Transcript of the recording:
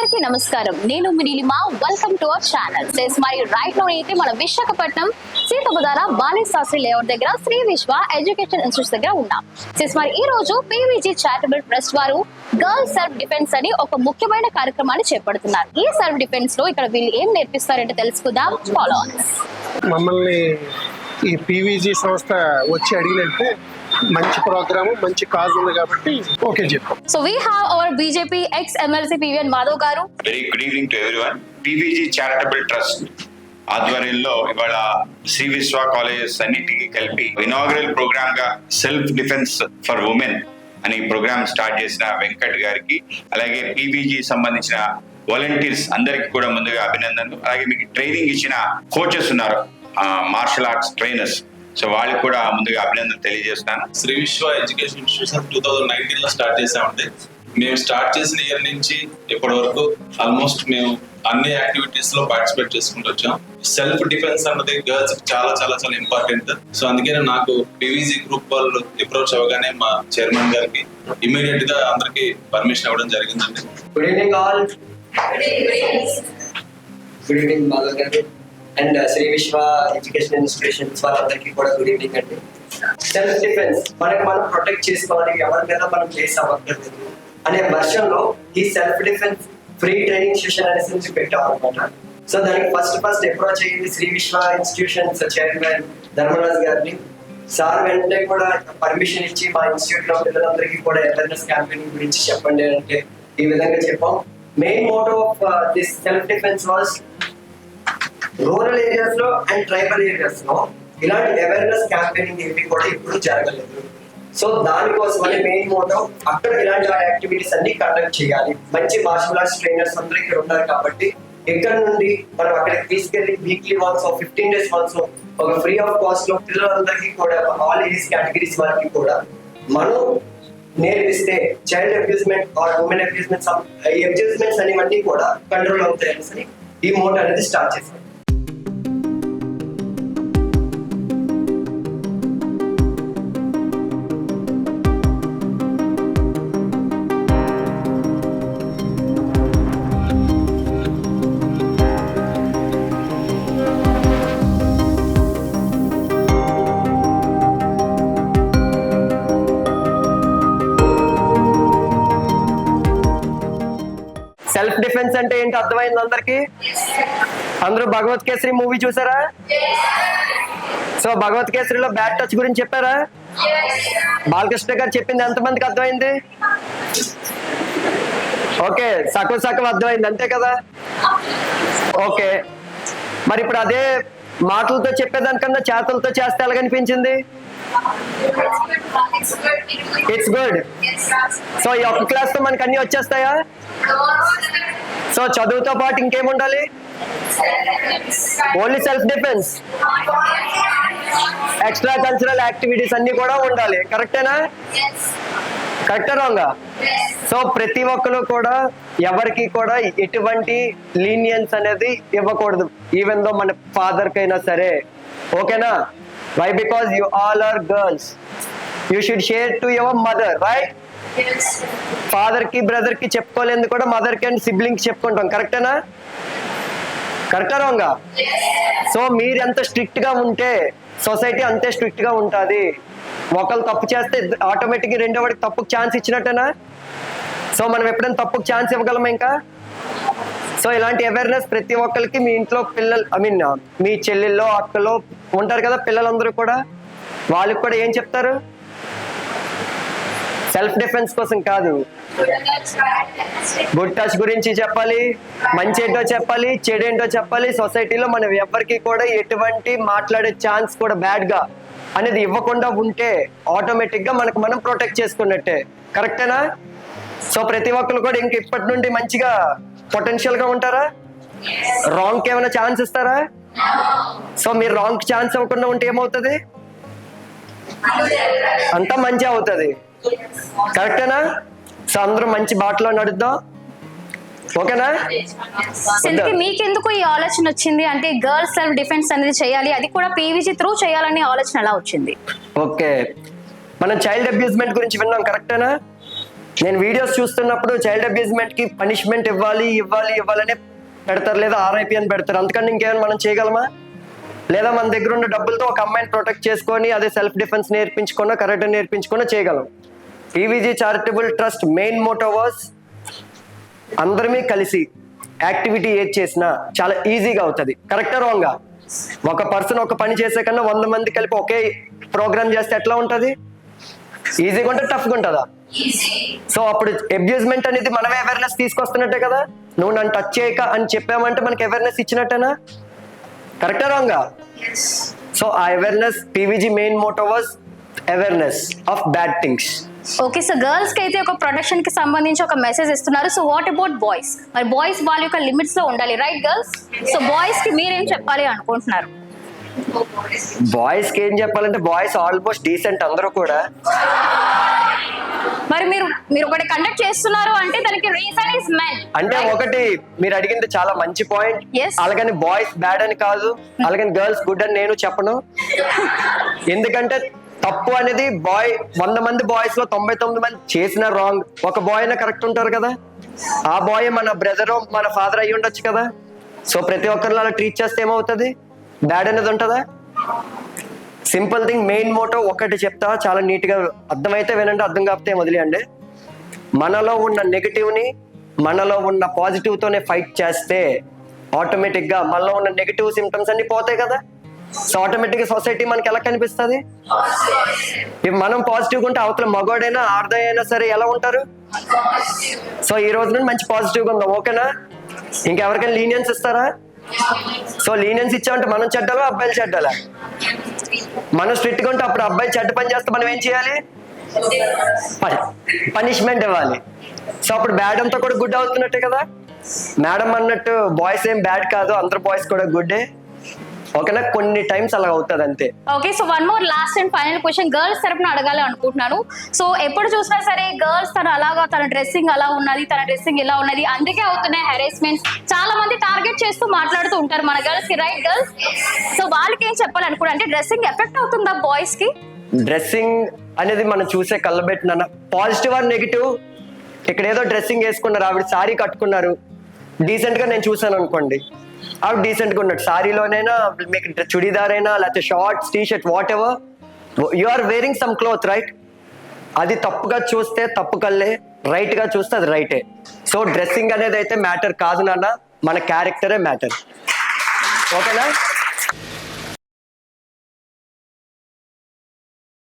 అందరికీ నమస్కారం. నేను మీ Neelima. Welcome to our channel. మరి రైట్ లో అయితే మన విశాఖపట్నం సీతబుధార బాలీ శాస్త్రి లేఅవుట్ దగ్గర శ్రీ విశ్వ ఎడ్యుకేషన్ ఇన్స్టిట్యూట్ దగ్గర ఉన్నాం. మరి ఈ రోజు పీవీజీ చారిటబుల్ ట్రస్ట్ వారు గర్ల్స్ సెల్ఫ్ డిఫెన్స్ అని ఒక ముఖ్యమైన కార్యక్రమాన్ని చేపడుతున్నారు. ఈ సెల్ఫ్ డిఫెన్స్ లో ఇక్కడ వీళ్ళు ఏం నేర్పిస్తారంటే తెలుసుకుందాం. Follow ons. మమ్మల్ని ఈ పీవీజీ సంస్థ వచ్చి అడిగినట్టే మంచి ప్రోగ్రామ్, మంచి కాజ్ ఉంది కాబట్టి ఓకే చెప్పాం. So we have our BJP ex MLC PVN Madhav garu. Very good evening to everyone. PVG charitable trust ఆధ్వర్యంలో ఇవాళ శ్రీ విశ్వ కాలేజెస్ అన్నిటికీ కలిపి ఇనాగరల్ ప్రోగ్రామ్ గా సెల్ఫ్ డిఫెన్స్ ఫర్ ఉమెన్ అని ప్రోగ్రామ్ స్టార్ట్ చేసిన వెంకట్ గారికి, అలాగే పీవీజీ సంబంధించిన వాలంటీర్స్ అందరికి కూడా ముందుగా అభినందనలు. అలాగే మీకు ట్రైనింగ్ ఇచ్చిన కోచెస్ ఉన్నారు, మార్షల్ ఆర్ట్స్ ట్రైనర్స్, సో వాళ్ళకి కూడా ముందుగా అభినందనలు తెలియజేస్తాను. శ్రీ విశ్వ ఎడ్యుకేషన్ ఇన్స్టిట్యూషన్ 2019 లో స్టార్ట్ చేసామండి. మేము స్టార్ట్ చేసిన ఇయర్ నుంచి ఇప్పటి వరకు ఆల్మోస్ట్ మేము అన్ని యాక్టివిటీస్ లో పార్టిసిపేట్ చేసుకుంటూ వచ్చాం. సెల్ఫ్ డిఫెన్స్ అన్నది గర్ల్స్ చాలా చాలా చాలా ఇంపార్టెంట్. సో అందుకనే నాకు పీవీజీ గ్రూప్ వాళ్ళు అప్రోచ్ అవ్వగానే మా చైర్మన్ గారికి ఇమీడియట్ గా అందరికి పర్మిషన్ ఇవ్వడం జరిగిందండి. Good evening all. Good evening Madhav గారు అండ్ శ్రీ విశ్వ ఎడ్యుకేషన్ ఇన్స్టిట్యూషన్స్ వాళ్ళందరికీ కూడా గుడ్ ఈవినింగ్ అండి. సెల్ఫ్ డిఫెన్స్, మనకి మనం ప్రొటెక్ట్ చేసుకోవాలి, ఎవరి మీద మనం కేసు అవ్వక్కర్లేదు అనే వర్షంలో ఈ self defence free training session అనేసి పెట్టాం అనమాట. సో దానికి ఫస్ట్ అప్రోచ్ అయ్యింది శ్రీ విశ్వ ఇన్స్టిట్యూషన్స్ చైర్మన్ ధర్మరాజ్ గారిని. సార్ వెంటనే కూడా పర్మిషన్ ఇచ్చి మా ఇన్స్టిట్యూట్ లో పిల్లలందరికీ కూడా అవేర్నెస్ క్యాంపెయినింగ్ గురించి చెప్పండి అంటే ఈ విధంగా చెప్పాం. Main motto of this self defence was rural areas లో అండ్ ట్రైబల్ ఏరియాస్ లో ఇలాంటి అవేర్నెస్ క్యాంపెయినింగ్ ఏవి కూడా ఇప్పుడు జరగలేదు. సో దానికోసమని మెయిన్ మోటో అక్కడ ఇలాంటి యాక్టివిటీస్ అన్ని కండక్ట్ చేయాలి. మంచి మార్షల్ ఆర్ట్స్ ట్రైనర్స్ అందరూ ఇక్కడ ఉన్నారు కాబట్టి ఇక్కడ నుండి మనం అక్కడికి తీసుకెళ్లి వీక్లీ వన్స్ 15 days వన్స్ ఒక ఫ్రీ ఆఫ్ కాస్ట్ లో పిల్లలందరికీ కూడా ఆల్ ఏజ్ కేటగిరీస్ వారికి కూడా మనం నేర్పిస్తే చైల్డ్ అబ్యూజ్మెంట్ ఆర్ ఉమెన్ అబ్యూజ్మెంట్స్ అనేవన్నీ కూడా కంట్రోల్ అవుతాయని ఈ మోటో అనేది స్టార్ట్ చేశాం. సెల్ఫ్ డిఫెన్స్ అంటే ఏంటి అర్థమైంది అందరికి? అందరూ భగవత్ కేసరి మూవీ చూసారా? సో భగవత్ కేసరిలో బ్యాడ్ టచ్ గురించి చెప్పారా? బాలకృష్ణ గారు చెప్పింది ఎంతమందికి అర్థమైంది? ఓకే, సగం అర్థమైంది అంతే కదా? ఓకే, మరి ఇప్పుడు అదే మాటలతో చెప్పేదానికన్నా చేతలతో చేస్తే ఎలాగనిపించింది? It's good. సో ఈ ఒక్క క్లాస్ తో మనకి అన్ని వచ్చేస్తాయా? సో చదువుతో పాటు ఇంకేం ఉండాలి? Only self defence, extra cultural activities అన్ని కూడా ఉండాలి. కరెక్టేనా? కరెక్టా రాంగా? సో ప్రతి ఒక్కరు కూడా ఎవరికి కూడా ఎటువంటి లీనియన్స్ అనేది ఇవ్వకూడదు, ఈవెన్ దో మన ఫాదర్ కైనా సరే. ఓకేనా? Why? Because you all are girls. You should share to your mother, right? Yes. Father ki brother ki చెప్పుకోలేదు కూడా మదర్ కి అండ్ సిబ్లింగ్స్ చెప్పుకుంటాం. కరెక్టేనా? కరెక్టా రాంగా? సో మీరు ఎంత స్ట్రిక్ట్ గా ఉంటే సొసైటీ అంతే స్ట్రిక్ట్ గా ఉంటుంది. ఒకళ్ళు తప్పు చేస్తే ఆటోమేటిక్ గా రెండో వాడికి తప్పుకు ఛాన్స్ ఇచ్చినట్టేనా? సో మనం ఎప్పుడైనా తప్పుకు ఛాన్స్ ఇవ్వగలమా ఇంకా? సో ఇలాంటి అవేర్నెస్ ప్రతి ఒక్కరికి మీ ఇంట్లో పిల్లలు మీ చెల్లెల్లో అక్కలో ఉంటారు కదా పిల్లలందరూ కూడా, వాళ్ళకి కూడా ఏం చెప్తారు? సెల్ఫ్ డిఫెన్స్ కోసం కాదు, గుడ్ టచ్ గురించి చెప్పాలి, మంచి ఏంటో చెప్పాలి, చెడేంటో చెప్పాలి. సొసైటీలో మనం ఎవరికి కూడా ఎటువంటి మాట్లాడే ఛాన్స్ కూడా బ్యాడ్ గా అనేది ఇవ్వకుండా ఉంటే ఆటోమేటిక్ గా మనకు మనం ప్రొటెక్ట్ చేసుకున్నట్టే. కరెక్టేనా? సో ప్రతి ఒక్కరు కూడా ఇంక ఇప్పటి నుండి మంచిగా పొటెన్షియల్ గా ఉంటారా? రాంగ్ కి ఏమైనా ఛాన్స్ ఇస్తారా? సో మీరు రాంగ్ ఛాన్స్ ఇవ్వకుండా ఉంటే ఏమవుతుంది? అంతా మంచి అవుతుంది. కరెక్టేనా? సో అందరూ మంచి బాటలో నడుద్దాం. ఓకేనా? మీకెందుకు ఈ ఆలోచన వచ్చింది అంటే గర్ల్స్ సెల్ఫ్ డిఫెన్స్ అనేది చేయాలి, అది కూడా పీవీజీ త్రూ చేయాలని ఆలోచన ఎలా వచ్చింది? ఓకే, మనం చైల్డ్ అబ్యూజ్మెంట్ గురించి విన్నాం. కరెక్టేనా? నేను వీడియోస్ చూస్తున్నప్పుడు చైల్డ్ అబ్యూజ్మెంట్ కి పనిష్మెంట్ ఇవ్వాలనే పెడతారు, లేదా ఆర్ఐపి అని పెడతారు. అంతకన్నా ఇంకేమైనా మనం చేయగలమా? లేదా మన దగ్గర ఉన్న డబ్బులతో ఒక అమ్మాయిని ప్రొటెక్ట్ చేసుకొని అదే సెల్ఫ్ డిఫెన్స్ నేర్పించుకున్నా, కరెక్ట్ నేర్పించుకున్నా చేయగలం. PVG charitable trust main motto was అందరమే కలిసి యాక్టివిటీ ఏది చేసినా చాలా ఈజీగా అవుతుంది. కరెక్టా రాంగా? ఒక పర్సన్ ఒక పని చేసే కన్నా 100 మంది కలిపి ఒకే ప్రోగ్రామ్ చేస్తే ఎట్లా ఉంటుంది? ఈజీగా ఉంటే టఫ్గా ఉంటుందా? సో అప్పుడు అబ్యూజ్మెంట్ అనేది మనమే అవేర్నెస్ తీసుకొస్తున్నట్టే కదా. నువ్వు నన్ను టచ్ చేయక అని చెప్పామంటే మనకి అవేర్నెస్ ఇచ్చినట్టేనా? కరెక్టా రాంగా? సో ఆ awareness PVG main motto was awareness of bad things. Okay, so girls కి అయితే ఒక ప్రొటెక్షన్ కి సంబంధించి ఒక మెసేజ్ ఇస్తున్నారు. So what about boys? మరి బాయ్స్ వాళ్ళ యొక్క లిమిట్స్ లో ఉండాలి, రైట్ గర్ల్స్? సో బాయ్స్ కి మీరేం చెప్పాలి అనుకుంటున్నారు? బాయ్స్ కి ఏం చెప్పాలంటే బాయ్స్ ఆల్మోస్ట్ డీసెంట్ అందరూ కూడా. మరి మీరు ఒకటి కండక్ట్ చేస్తున్నారు అంటే దానికి రీజన్ ఇస్ మెన్. అంటే ఒకటి మీరు అడిగింది చాలా మంచి పాయింట్. Yes. అలాగని బాయ్స్ బ్యాడ్ అని కాదు, అలాగని గర్ల్స్ గుడ్ అని నేను చెప్పను. ఎందుకంటే తప్పు అనేది 100 మంది బాయ్స్ లో 99 మంది చేసిన రాంగ్. ఒక బాయ్ అయినా కరెక్ట్ ఉంటారు కదా. ఆ బాయ్ మన బ్రదర్ మన ఫాదర్ అయ్యి ఉండొచ్చు కదా. సో ప్రతి ఒక్కరిని అలా ట్రీట్ చేస్తే ఏమవుతుంది? బ్యాడ్ అనేది ఉంటుందా? సింపుల్ థింగ్, మెయిన్ మోటో ఒకటి చెప్తా, చాలా నీట్ గా అర్థమైతే వినండి, అర్థం కాకపోతే వదిలేయండి. మనలో ఉన్న నెగటివ్ ని మనలో ఉన్న పాజిటివ్ తోనే ఫైట్ చేస్తే ఆటోమేటిక్ గా మనలో ఉన్న నెగటివ్ సిమ్టమ్స్ అన్ని పోతాయి కదా. సో ఆటోమేటిక్ గా సొసైటీ మనకి ఎలా కనిపిస్తుంది? ఇప్పుడు మనం పాజిటివ్ గా ఉంటే అవతల మగవాడైనా ఆడదైనా సరే ఎలా ఉంటారు? సో ఈ రోజు నుండి మంచి పాజిటివ్ గా ఉందాం, ఓకేనా? ఇంకెవరికైనా లీనియన్స్ ఇస్తారా? సో లీనియన్స్ ఇచ్చామంటే మనం చెడ్డాలా అబ్బాయిలు చెడ్డాలా? మనం స్ట్రిక్ట్ గా ఉంటే అప్పుడు అబ్బాయి చెడ్డ పని చేస్తే మనం ఏం చేయాలి? పనిష్మెంట్ ఇవ్వాలి. సో అప్పుడు బ్యాడ్ అంతా కూడా గుడ్ అవుతున్నట్టే కదా. మేడం అన్నట్టు బాయ్స్ ఏం బ్యాడ్ కాదు, అందరు బాయ్స్ కూడా గుడ్డే, ఓకేనా? కొన్ని టైమ్స్ అలా అవుతుంది అంతే. Okay, so one more last and final question girls తరపున అడగాలి అనుకుంటున్నాను. సో ఎప్పుడు చూసినా సరే గర్ల్స్ తన డ్రెస్సింగ్ అలా ఉన్నది, తన డ్రెస్సింగ్ ఇలా ఉన్నది, అందుకే అవుతున్నాయి హెరాస్మెంట్స్. చాలా మంది టార్గెట్ చేస్తూ మాట్లాడుతూ ఉంటారు మన గర్ల్స్ కి, రైట్ గర్ల్స్? సో వాళ్ళకి ఏం చెప్పాలనుకుంటా అంటే డ్రెస్సింగ్ ఎఫెక్ట్ అవుతుందా బాయ్స్ కి? డ్రెస్సింగ్ అనేది మనం చూసే కళ్ళబెట్టిన పాజిటివ్ ఆర్ నెగిటివ్. ఇక్కడ ఏదో డ్రెస్సింగ్ వేసుకున్నారు, ఆవిడ సారీ కట్టుకున్నారు, డీసెంట్ గా నేను చూసాను అనుకోండి, ఆవిడ డీసెంట్ గా ఉన్నట్టు సారీలోనైనా మీకు చుడీదార్ అయినా లేకపోతే shorts T shirt whatever you are wearing some cloth, right? అది తప్పుగా చూస్తే తప్పు కల్లే, రైట్ గా చూస్తే అది రైటే. సో డ్రెస్సింగ్ అనేది అయితే మ్యాటర్ కాదు నాన్న, మన క్యారెక్టరే మ్యాటర్, ఓకేనా?